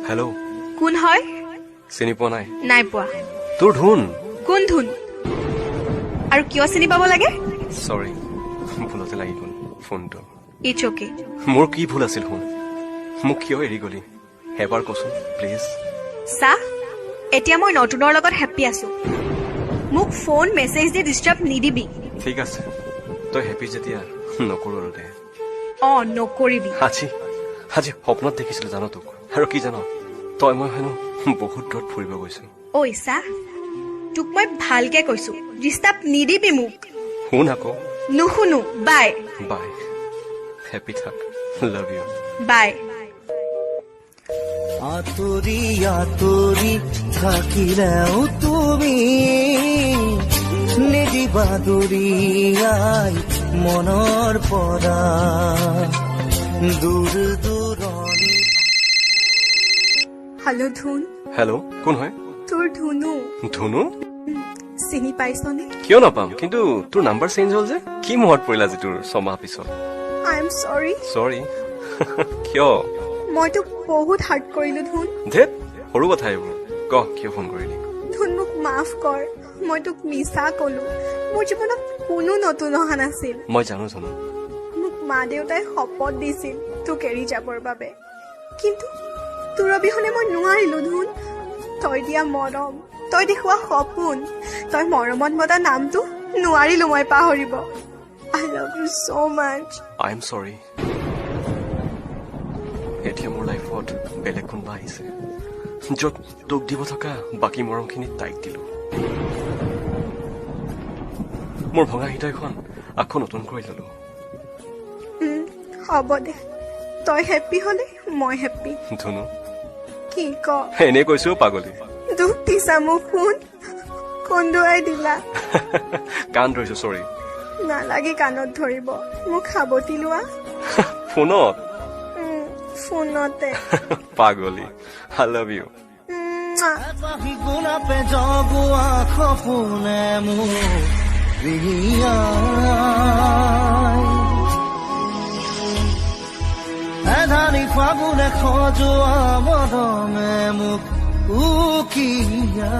hello কোন হয় চিনি পোৱা নাই নাই পোৱা তোৰ ধুন কোন ধুন আৰু কিয় চিনি পাব লাগে সৰি ভুলতে লাগি গ'ল ফোনটো ইটছ ওকে মোৰ কি ভুল আছিল শুন মোক কিয় এৰি গলি এবাৰ কচোন প্লিজ সা এতিয়া মই নতুনৰ লগত হ্যাপি আছো মোক ফোন মেছেজ দি ডিস্টাৰ্ব নিদিবি ঠিক আছে তই হ্যাপি যেতিয়া নকৰো দে নকৰিবি আজি সপনত দেখিছিলো জানো তোক আৰু কি জানো তই মই হেনো বহুত দূৰত ফুৰিব গৈছো ঐ সা তোক মই ভালকে কৈছো ডিস্টার্ব নিদিবি মোক শুন আকৌ নুশুনো বাই বাই হ্যাপি থাক লাভ ইউ বাই আতুরি আতুরি থাকিলেও তুমি নিদিবা দূৰিয়াই মনৰ পৰা দূৰ দূৰণি হেল্ল' ধুন হেল্ল' কোন হয় তোৰ ধুনু ধুনু চিনি পাইছনে কিয় নাপাম কিন্তু তোৰ নাম্বাৰ চেঞ্জ হ'ল যে কি মনত পৰিলা যে তোৰ ছমাহ পিছত আই এম সৰি সৰি কিয় মই তোক বহুত হাৰ্ট কৰিলো ধুন ধেত সৰু কথা এইবোৰ কহ কিয় ফোন কৰিলি ধুন মোক মাফ কৰ মই তোক মিছা কলো মোৰ জীৱনত কোনো নতুন অহা নাছিল মই জানো মোক মা দেউতাই শপত দিছিল তোক এৰি যাবৰ বাবে কিন্তু তোৰ অবিহনে মই নোৱাৰিলো ধুন তই দিয়া মৰম তই দেখুওৱা সপোন তই মৰমত মতা নামটো নোৱাৰিলো মই পাহৰিব I love you so much I am সৰি এতিয়া মোৰ লাইফত বেলেগ কোনোবা আহিছে য'ত তোক দিব থকা বাকী মৰমখিনি তাইক দিলো মোৰ ভঙা হৃদয়খন আকৌ নতুন কৰি ললো হ'ব দে তই হেপ্পী হলে মই হেপ্পী ধুনু কি ক এনে কৈছো পাগলী দুখ দিছা মোক শুন কন্দুৱাই দিলা কাণ ধৰিছো চৰি নালাগে কাণত ধৰিব মোক সাৱটি লোৱা ফোনত ফোনতে পাগলী আই লাভ ইউ গুণাপে জগুৱা সপোনে মোক এধানি ফাগুনে খজোৱা মৰমে মোক উকিয়া